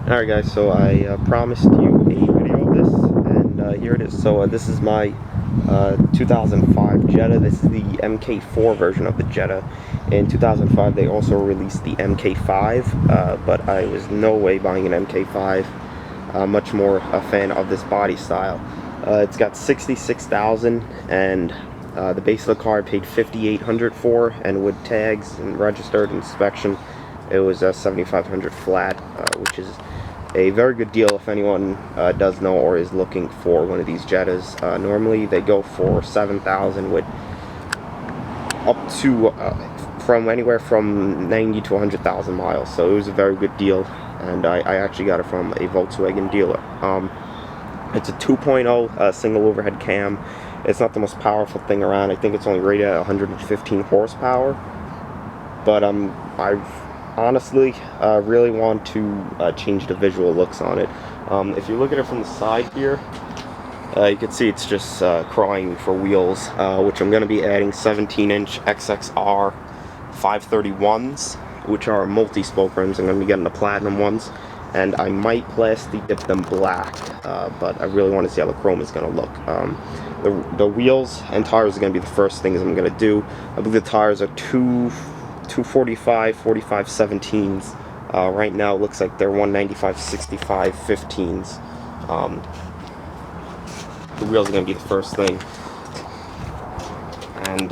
Alright guys, so I promised you a video of this, and here it is. So this is my 2005 Jetta. This is the MK4 version of the Jetta. In 2005 they also released the MK5, but I was no way buying an MK5. Much more a fan of this body style. It's got 66,000, and the base of the car I paid 5,800 for, and with tags and registered inspection it was 7,500 flat, which is a very good deal if anyone does know or is looking for one of these Jettas. Normally they go for 7,000 with up to from anywhere from 90 to 100,000 miles. So it was a very good deal, and I actually got it from a Volkswagen dealer. It's a 2.0 single overhead cam. It's not the most powerful thing around. I think it's only rated at 115 horsepower, but I've honestly really want to change the visual looks on it. If you look at it from the side here, you can see it's just crying for wheels, which I'm going to be adding 17-inch XXR 531s, which are multi-spoke rims. I'm going to be getting the platinum ones, and I might plastic dip them black, but I really want to see how the chrome is going to look. The wheels and tires are going to be the first things I'm going to do. I believe the tires are 245 17s. Right now it looks like they're 195 65 15s. The wheels are going to be the first thing, and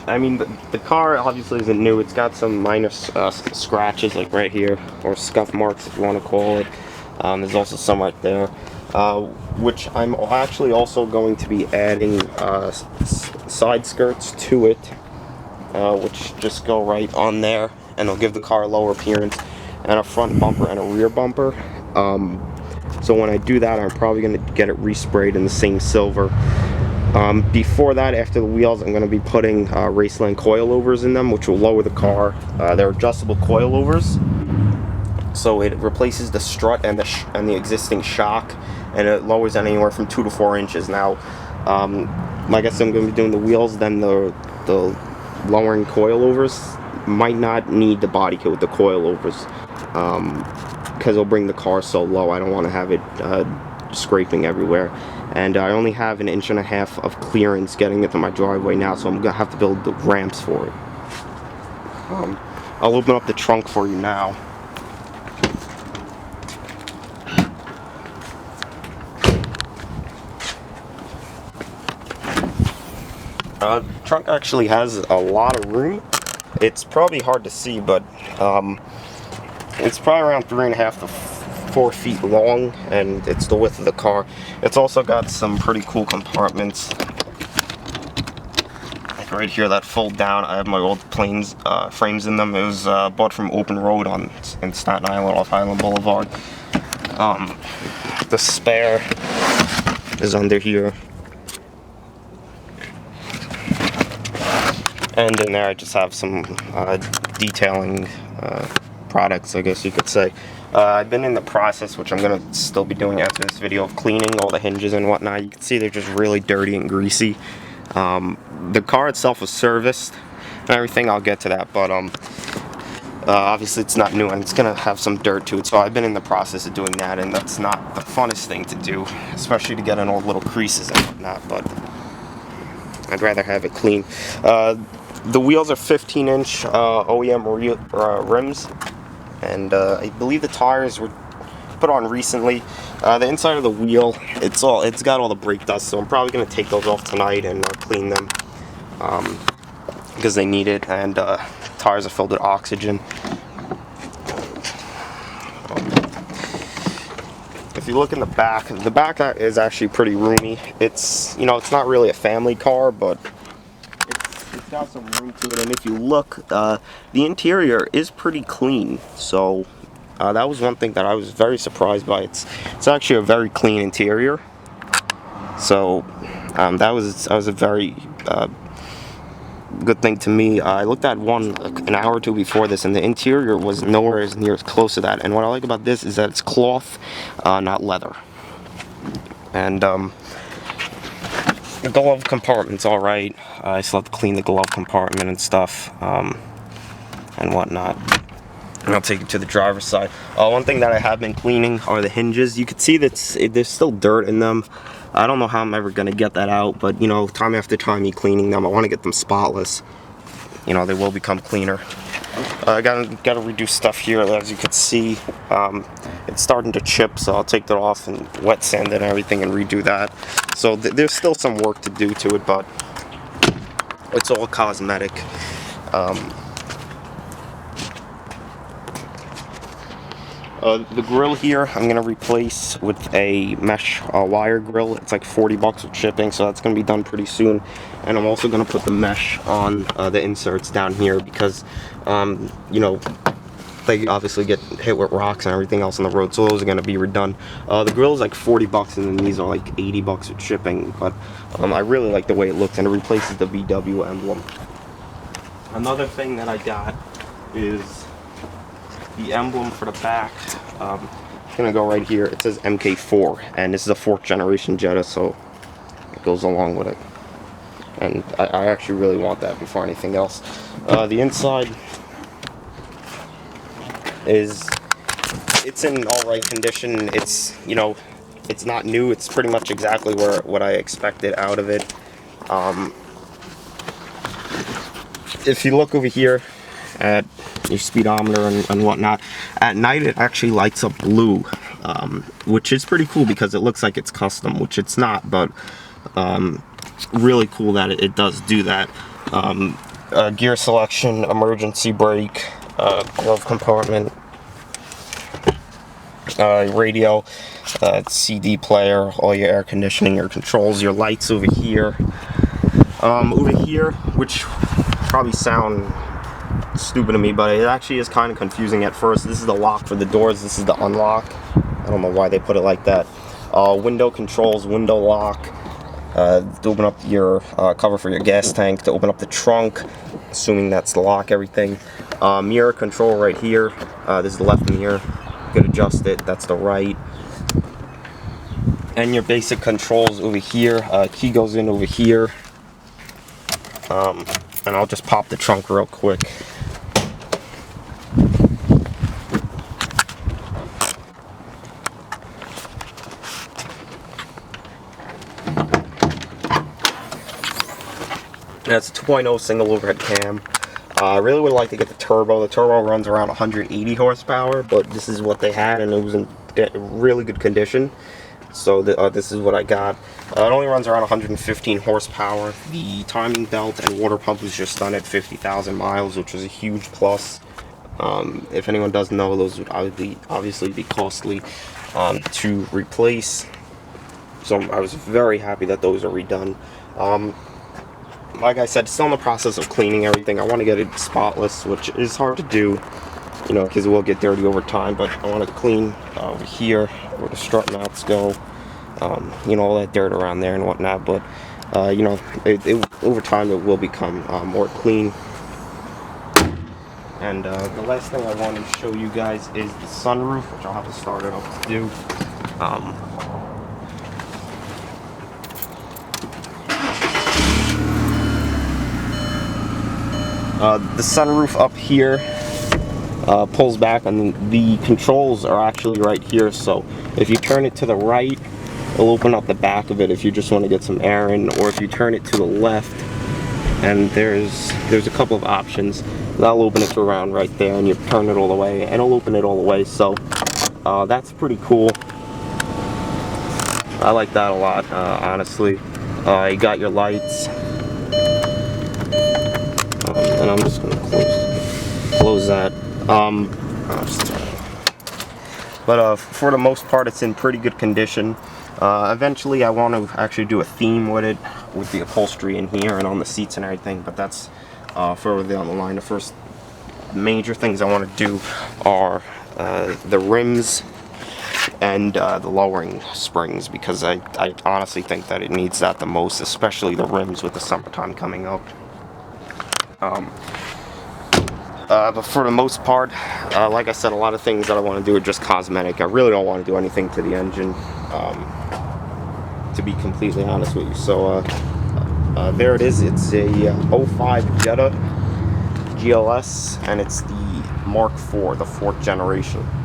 I mean the car obviously isn't new. It's got some minor scratches, like right here, or scuff marks if you want to call it. There's also some right there, which I'm actually also going to be adding side skirts to it, which just go right on there, and it'll give the car a lower appearance, and a front bumper and a rear bumper. So when I do that, I'm probably going to get it resprayed in the same silver. Before that, after the wheels, I'm going to be putting Raceland coilovers in them, which will lower the car. They're adjustable coilovers, so it replaces the strut and the existing shock, and it lowers it anywhere from 2 to 4 inches. Now, like I said, I'm going to be doing the wheels, then the lowering coilovers. Might not need the body kit with the coilovers, because it'll bring the car so low. I don't want to have it scraping everywhere, and I only have 1.5 inches of clearance getting it to my driveway now, so I'm gonna have to build the ramps for it. I'll open up the trunk for you now. The trunk actually has a lot of room. It's probably hard to see, but it's probably around 3.5 to 4 feet long, and it's the width of the car. It's also got some pretty cool compartments, like right here, that fold down. I have my old planes frames in them. It was bought from Open Road in Staten Island off Highland Boulevard. The spare is under here. And in there I just have some detailing products, I guess you could say. I've been in the process, which I'm going to still be doing after this video, of cleaning all the hinges and whatnot. You can see they're just really dirty and greasy. The car itself was serviced and everything. I'll get to that, but obviously it's not new and it's going to have some dirt to it. So I've been in the process of doing that, and that's not the funnest thing to do, especially to get in all the little creases and whatnot, but I'd rather have it clean. The wheels are 15-inch OEM rims, and I believe the tires were put on recently. The inside of the wheel, it's got all the brake dust, so I'm probably going to take those off tonight and clean them, because they need it, and tires are filled with oxygen. If you look in the back is actually pretty roomy. It's, you know, it's not really a family car, but it's got some room to it. And if you look, the interior is pretty clean. So that was one thing that I was very surprised by. It's actually a very clean interior. So that was a very good thing to me. I looked at one an hour or two before this, and the interior was nowhere as near as close to that. And what I like about this is that it's cloth, not leather. And the glove compartment's all right. I still have to clean the glove compartment and stuff, and whatnot. and I'll take it to the driver's side. One thing that I have been cleaning are the hinges. You can see that there's still dirt in them. I don't know how I'm ever gonna get that out, but you know, time after time you cleaning them, I want to get them spotless. You know, they will become cleaner. I gotta reduce stuff here. As you can see, it's starting to chip, so I'll take that off and wet sand it and everything and redo that. So there's still some work to do to it, but it's all cosmetic. The grill here, I'm going to replace with a mesh wire grill. It's like 40 bucks with shipping, so that's going to be done pretty soon. And I'm also going to put the mesh on the inserts down here because, you know, they obviously get hit with rocks and everything else on the road, so those are going to be redone. The grill is like 40 bucks, and then these are like 80 bucks with shipping, but I really like the way it looks, and it replaces the VW emblem. Another thing that I got is the emblem for the back. It's gonna go right here. It says MK4, and this is a 4th generation Jetta, so it goes along with it. And I actually really want that before anything else. The inside it's in all right condition. It's, you know, it's not new. It's pretty much exactly what I expected out of it. If you look over here at your speedometer and whatnot, at night it actually lights up blue, which is pretty cool because it looks like it's custom, which it's not, but really cool that it does do that. Gear selection, emergency brake, glove compartment, radio, CD player, all your air conditioning, your controls, your lights over here. Which probably sound stupid to me, but it actually is kind of confusing at first. This is the lock for the doors, this is the unlock. I don't know why they put it like that. Window controls, window lock, to open up your cover for your gas tank, to open up the trunk, assuming that's the lock, everything. Mirror control right here. This is the left mirror. You could adjust it, that's the right. And your basic controls over here. Key goes in over here. And I'll just pop the trunk real quick. That's a 2.0 single overhead cam. I really would like to get the turbo. The turbo runs around 180 horsepower, but this is what they had, and it was in really good condition. So this is what I got. It only runs around 115 horsepower. The timing belt and water pump was just done at 50,000 miles, which was a huge plus. If anyone doesn't know, those would obviously be costly to replace. So I was very happy that those are redone. Like I said, still in the process of cleaning everything. I want to get it spotless, which is hard to do, you know, because it will get dirty over time. But I want to clean over here where the strut mounts go, you know, all that dirt around there and whatnot. But you know, over time it will become more clean. And the last thing I want to show you guys is the sunroof, which I'll have to start it up to do. The sunroof up here pulls back, and the controls are actually right here. So if you turn it to the right, it'll open up the back of it if you just want to get some air in, or if you turn it to the left, and there's a couple of options. That'll open it to around right there, and you turn it all the way, and it'll open it all the way. So that's pretty cool. I like that a lot, honestly. You got your lights. And I'm just gonna close that. But for the most part, it's in pretty good condition. Eventually, I want to actually do a theme with it, with the upholstery in here and on the seats and everything. But that's further down the line. The first major things I want to do are the rims and the lowering springs, because I honestly think that it needs that the most, especially the rims with the summertime coming up. But for the most part, like I said, a lot of things that I want to do are just cosmetic. I really don't want to do anything to the engine, to be completely honest with you. So there it is. It's a 05 Jetta GLS, and it's the Mark IV, the 4th generation.